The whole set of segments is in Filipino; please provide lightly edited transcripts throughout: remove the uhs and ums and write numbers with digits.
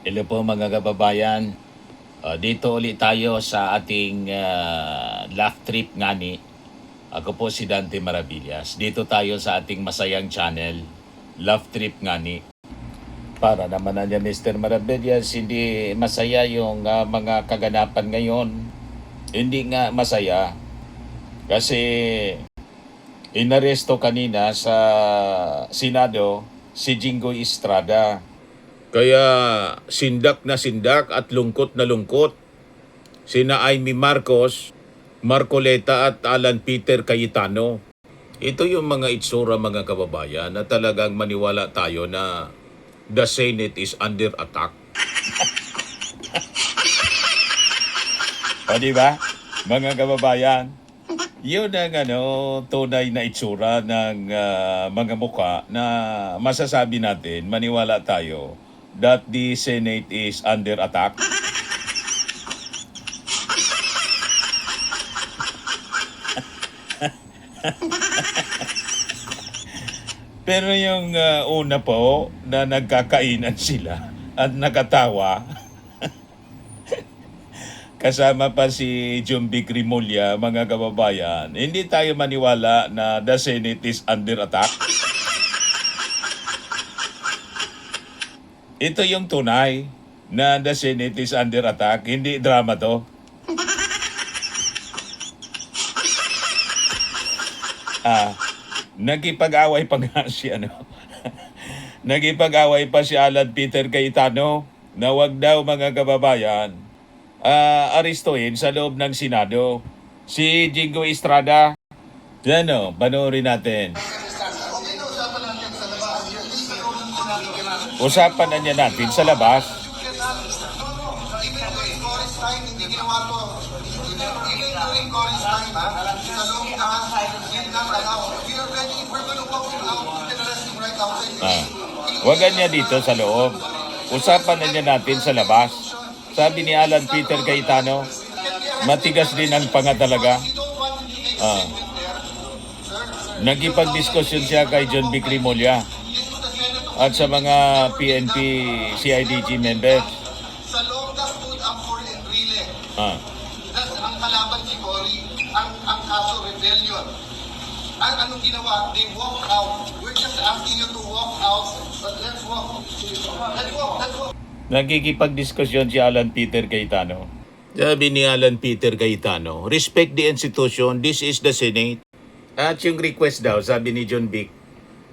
Hello po mga kababayan. Dito ulit tayo sa ating laugh trip ngani. Ako po si Dante Maravillas. Dito tayo sa ating masayang channel, Laugh Trip ngani. Para naman na Mr. Maravillas, hindi masaya yung mga kaganapan ngayon. Hindi nga masaya. Kasi inaresto kanina sa Senado si Jinggoy Estrada. Kaya sindak na sindak at lungkot na lungkot sina Amy Marcos, Marcoleta at Alan Peter Cayetano. Ito yung mga itsura mga kababayan na talagang maniwala tayo na the Senate is under attack. O diba, mga kababayan? Yun ang tunay na itsura ng mga muka na masasabi natin, maniwala tayo that the Senate is under attack. Pero yung una po na nagkakainan sila at nakatawa, kasama pa si John B. Rimulya, mga kababayan, hindi tayo maniwala na the Senate is under attack. Ito yung tunay na the Senate is under attack, hindi drama to. Nagipag-away pa nga si nagipag-away pa si Alan Peter Cayetano na wag daw mga kababayan aristuhin sa loob ng Senado si Jinggoy Estrada. Yan panoorin natin. Usapan na niya natin sa labas. Wagan niya dito sa loob. Usapan na niya natin sa labas. Sabi ni Alan Peter Cayetano, matigas din ang panga talaga. Nagipag-diskusyon siya kay John B. Rimulya at sa mga PNP CIDG members. Sa Longga stood up for Enrile. Ang kalaban si Cory, ang kaso rebellion. Anong ginawa? They walk out. We're just asking you to walk out. But let's walk. Let's walk. Nagkikipag-diskusyon si Alan Peter Cayetano. Sabi ni Alan Peter Cayetano, respect the institution, this is the Senate. At yung request daw, sabi ni John B.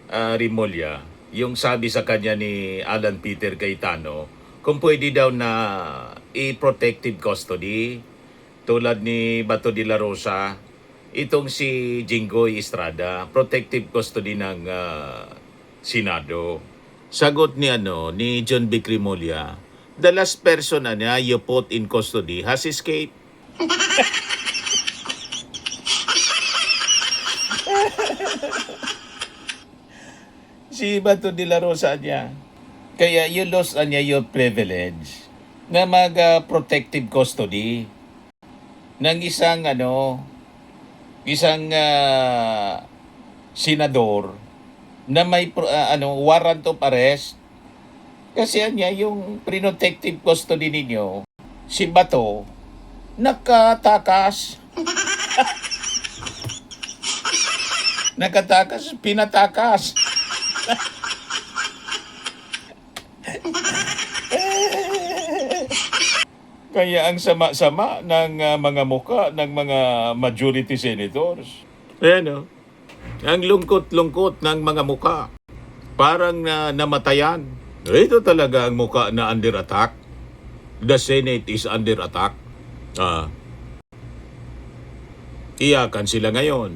Rimulya, yung sabi sa kanya ni Alan Peter Cayetano, kung pwede daw na i-protective custody, tulad ni Bato de la Rosa, itong si Jinggoy Estrada, protective custody ng Senado. Sagot ni ni John B. Rimulya, the last person niya you put in custody has escaped. Si Bato de la Rosa niya. Kaya you lost niya your privilege na mag-protective custody ng isang senador na may warrant of arrest. Kasi niya yung protective custody ninyo, si Bato, nakatakas. Nakatakas, pinatakas. Kaya ang sama-sama ng mga muka ng mga majority senators. Ayan ang lungkot-lungkot ng mga muka. Parang namatayan. Ito talaga ang muka na under attack. The Senate is under attack. Iyakan sila ngayon.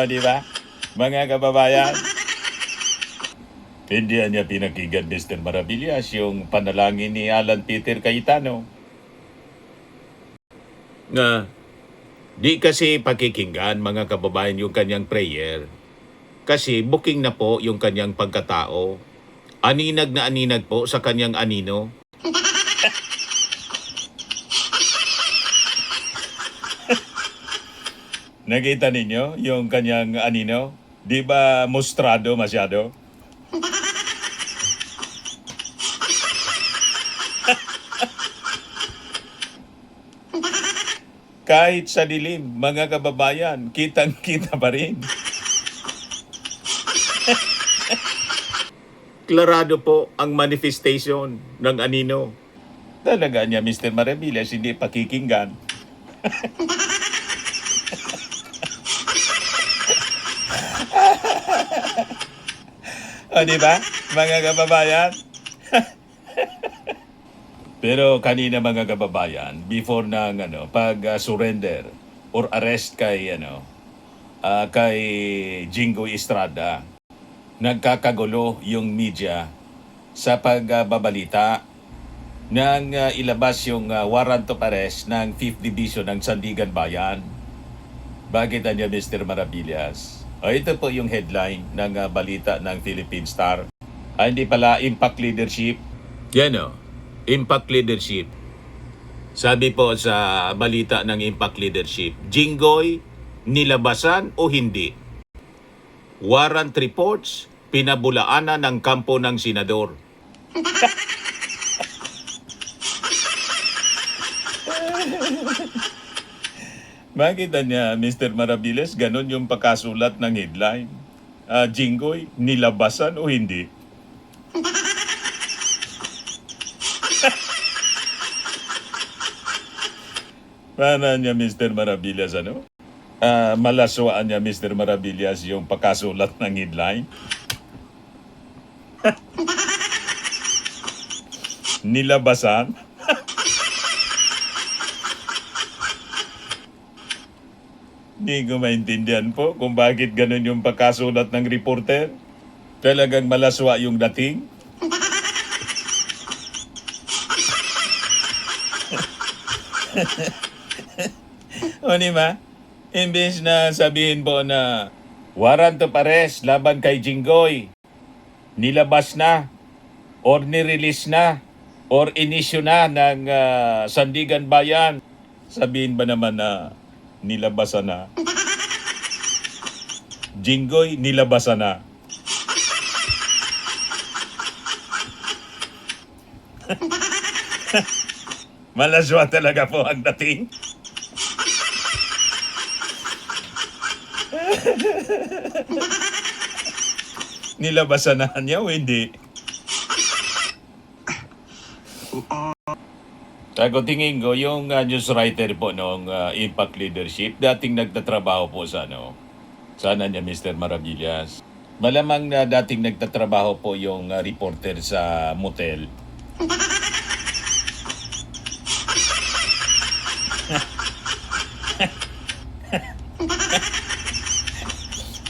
Diba? Mga kababayan, hindi niya pinakinggan Mr. Maravillas yung panalangin ni Alan Peter Cayetano. Di kasi pakikinggan mga kababayan yung kanyang prayer. Kasi booking na po yung kanyang pagkatao. Aninag na aninag po sa kanyang anino. Nakita ninyo yung kanyang anino? Di ba mostrado masyado? Kahit sa dilim, mga kababayan, kitang-kita pa rin. Klarado po ang manifestation ng anino. Talaga niya, Mr. Maravillas, hindi pakikinggan. O, di ba, mga kababayan? Pero kanina mga kababayan, before ng pag-surrender or arrest kay kay Jingo Estrada, nagkakagulo yung media sa pagbabalita nang ilabas yung warrant of arrest ng 5th Division ng Sandigan Bayan. Bakit niya, Mr. Maravillas? O, ito po yung headline ng balita ng Philippine Star. Hindi pala Impact Leadership. Yan o. Impact Leadership. Sabi po sa balita ng Impact Leadership, Jinggoy, nilabasan o hindi? Warrant reports, pinabulaanan ng kampo ng senador. Makita niya, Mr. Maravillas, ganun yung pagkasulat ng headline. Jinggoy, nilabasan o hindi? Para niya, Mr. Maravillas, malaswaan niya, Mr. Maravillas, yung pagkasulat ng headline. Nilabasan? Hindi ko maintindihan po kung bakit ganun yung pagkasulat ng reporter. Talagang malaswa yung dating. O di ba? Imbes na sabihin po na warrant of arrest laban kay Jinggoy, nilabas na or nirelease na or inisyu na ng Sandigan Bayan, sabihin ba naman na nilabasan na? Jinggoy, nilabasan na. Malaswa talaga po ang dating. Nilabasan na niya o hindi? Ako tingin ko, yung news writer po ng Impact Leadership, dating nagtatrabaho po sa sana niya, Mr. Maravillas. Malamang na dating nagtatrabaho po yung reporter sa motel.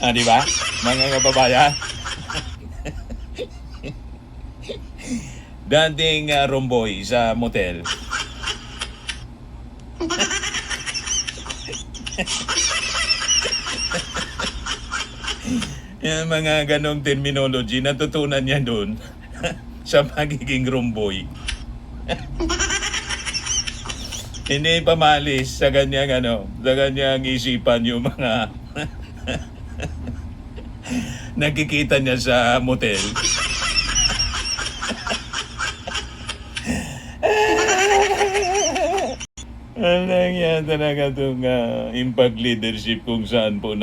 Di ba? Mga kababayan? Dating romboy sa motel. Yung mga ganong terminology, natutunan niya doon sa magiging romboy. Hindi pamalis sa kanyang sa kanyang isipan yung mga nakikita niya sa motel. Alang yan talaga itong Impact Leadership kung saan po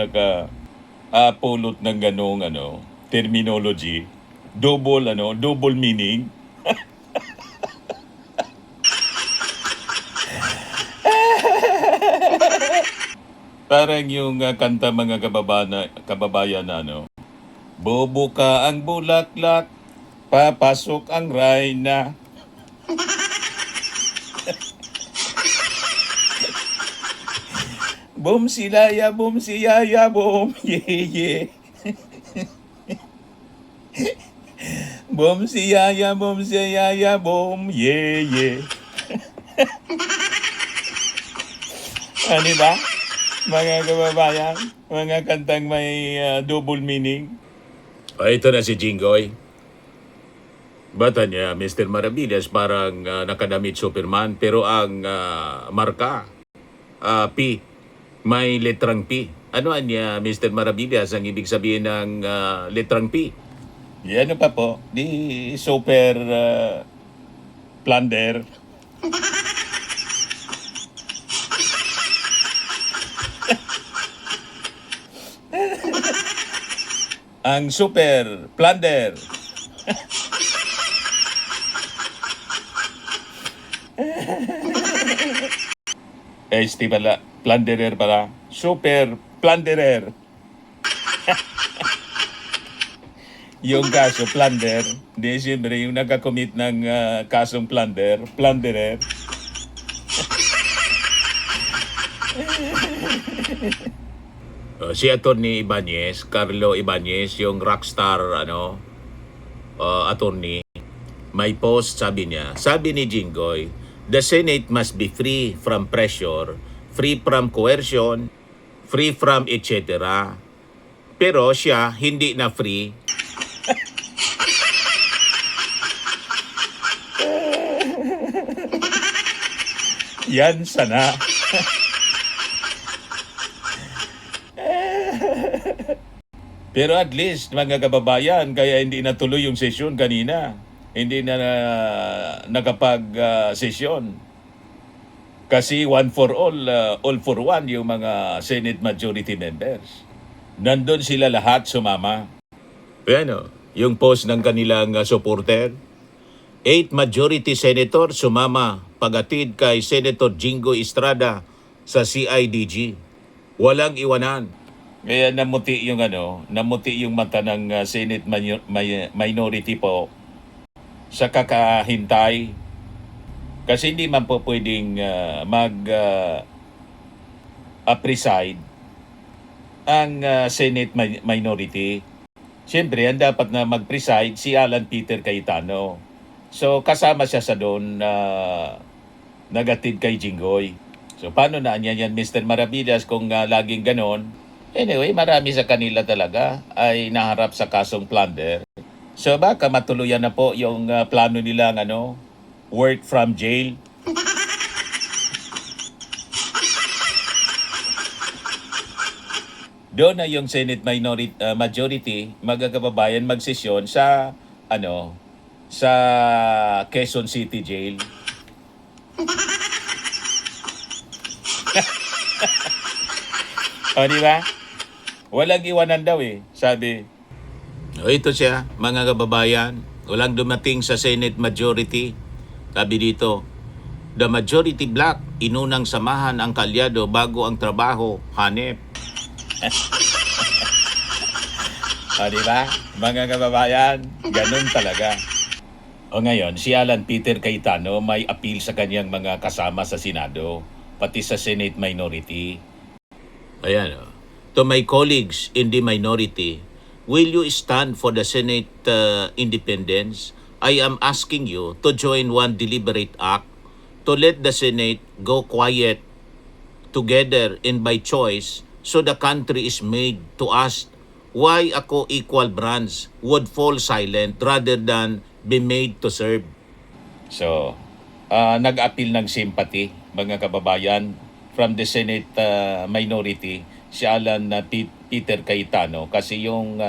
pulot ng ganong terminology. Double meaning. Parang yung kanta mga kababayan na bobo ka ang bulaklak, papasok ang rayna. Bom silaya, bom siyaya, bom ye. Bom siyaya, bom ye. Ano ba? Mga kababayan, mga kantang may double meaning. Ito na si Jinggoy. Bata niya, Mr. Maravillas, parang nakadamit Superman, pero ang marka, P. May letrang P. Ano niya, Mr. Maravillas, ang ibig sabihin ng letrang P? Yan pa po. Di super plunder. Ang super plunder. ST pala. Plunderer pala. Super plunderer. Yung kaso, plunder. Di siyempre, yung nagkakommit ng kasong plunder, plunderer. Si Attorney Ibanez, Carlo Ibanez, yung rockstar attorney, may post, sabi ni Jinggoy, the Senate must be free from pressure, free from coercion, free from etc. Pero siya hindi na free. Yan sana. Pero at least, mga kababayan, kaya hindi natuloy yung sesyon kanina. Hindi na nakapag-sesyon. Kasi one for all for one yung mga Senate majority members. Nandun sila lahat sumama. Bueno, yung post ng kanilang supporter, 8 majority senator sumama pagatid kay Senator Jingo Estrada sa CIDG. Walang iwanan. Kaya namuti yung mata ng Senate minority po sa kakahintay. Kasi hindi man po pwedeng preside ang Senate minority. Siyempre, ang dapat na mag-preside si Alan Peter Cayetano. So, kasama siya sa doon nagatid kay Jinggoy. So, paano na yan, Mr. Maravillas, kung laging ganon? Anyway, marami sa kanila talaga ay naharap sa kasong plunder. So, baka matuluyan na po yung plano nilang work from jail. Doon na yung Senate majority, magkakababayan magsesyon sa sa Quezon City Jail. O, di ba? Walang iwanan daw sabi. O, ito siya, mga kababayan. Walang dumating sa Senate majority. Sabi dito, the majority block, inunang samahan ang kalyado bago ang trabaho, hanep. O, diba? Mga kababayan, ganun talaga. O ngayon, si Alan Peter Cayetano may appeal sa kanyang mga kasama sa Senado, pati sa Senate minority. Ayan, to my colleagues in the minority, will you stand for the Senate independence? I am asking you to join one deliberate act to let the Senate go quiet together and by choice so the country is made to ask why ako equal branch would fall silent rather than be made to serve. So, nag-appeal ng sympathy, mga kababayan, from the Senate minority, si Alan Peter Cayetano, kasi yung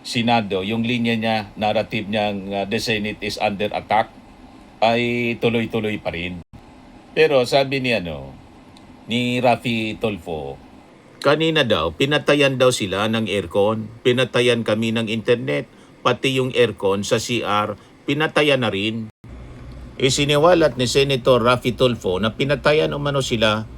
Senado, yung linya niya, narrative niyang the Senate is under attack, ay tuloy-tuloy pa rin. Pero sabi ni Raffy Tulfo, kanina daw, pinatayan daw sila ng aircon, pinatayan kami ng internet, pati yung aircon sa CR, pinatayan na rin. Isiniwalat ni Senator Raffy Tulfo na pinatayan umano sila,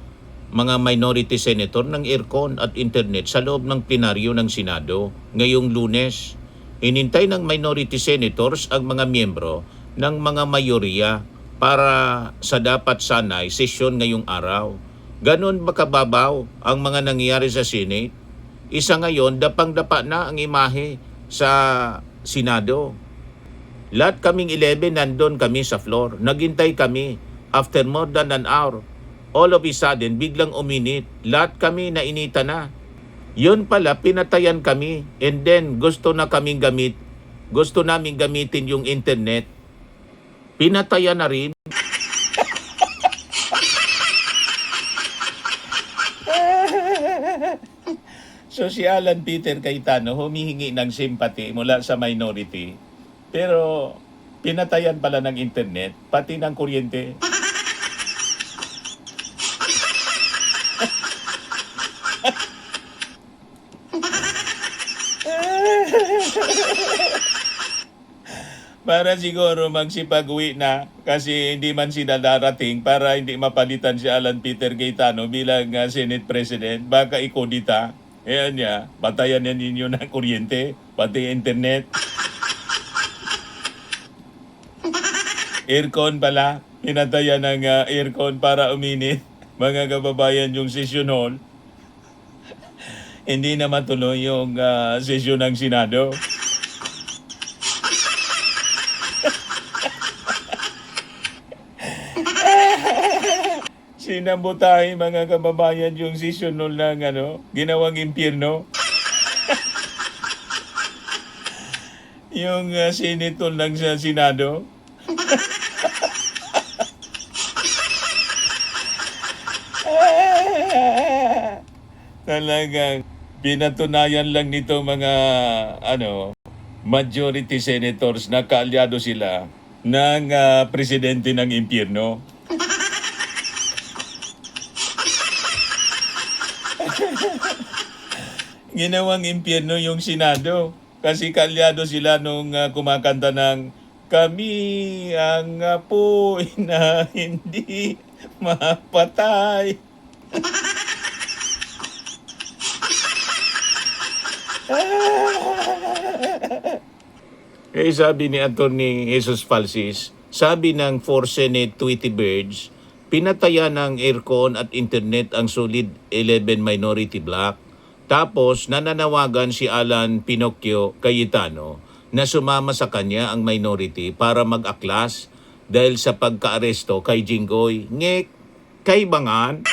mga minority senator, ng aircon at internet sa loob ng plenaryo ng Senado ngayong Lunes. Inintay ng minority senators ang mga miyembro ng mga mayorya para sa dapat sanay sesyon ngayong araw. Ganon ba kababaw ang mga nangyayari sa Senate? Isa ngayon, dapang-dapa na ang imahe sa Senado. Lahat kaming 11 nandun kami sa floor. Naghintay kami after more than an hour. All of a sudden, biglang uminit. Lahat kami nainita na. Yun pala, pinatayan kami. And then, gusto naming gamitin yung internet. Pinatayan na rin. So si Alan Peter Cayetano humihingi ng sympathy mula sa minority. Pero pinatayan pala ng internet, pati ng kuryente. Para siguro magsipag-uwi na kasi hindi man sila darating para hindi mapalitan si Alan Peter Cayetano bilang Senate President. Baka ikodita. Ayan niya, batayan yan ninyo ng kuryente, pati internet. Aircon pala, pinatayan ng aircon para uminit. Mga kababayan, yung session hall, hindi na matuloy yung session ng Senado. Sinambutahin mga kababayan yung session hall ng ginawang impyerno. Yung Senate hall ng sa Senado. Talagang pinatunayan lang nito mga majority senators na kaalyado sila ng presidente ng impyerno. Ginawang impyerno yung Senado kasi kaalyado sila nung kumakanta ng "Kami ang apoy na hindi mapatay." Sabi ni Atty. Jesus Falsis, sabi ng 4 Senate Tweety Birds, pinatayan ng aircon at internet ang solid 11 minority block. Tapos nananawagan si Alan Pinocchio Cayetano na sumama sa kanya ang minority para mag-aklas dahil sa pagkaaresto kay Jinggoy. Ngek, kay Bangan.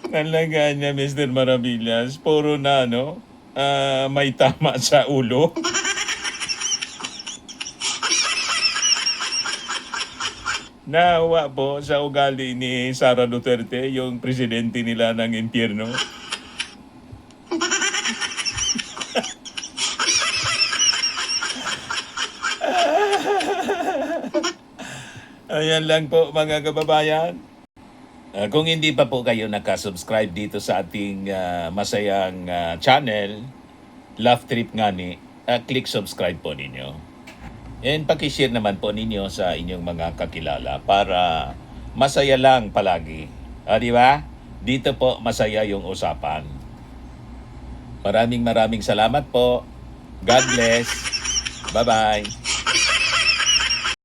Talaga niya, Mr. Maravillas, puro na may tama sa ulo. Nawa po sa ugali ni Sara Duterte, yung presidente nila ng impyerno. Ayan lang po mga kababayan. Kung hindi pa po kayo nakasubscribe dito sa ating masayang channel, Laugh Trip Ngani, click subscribe po ninyo. And pakishare naman po ninyo sa inyong mga kakilala para masaya lang palagi. Di ba? Dito po masaya yung usapan. Maraming salamat po. God bless. Bye-bye.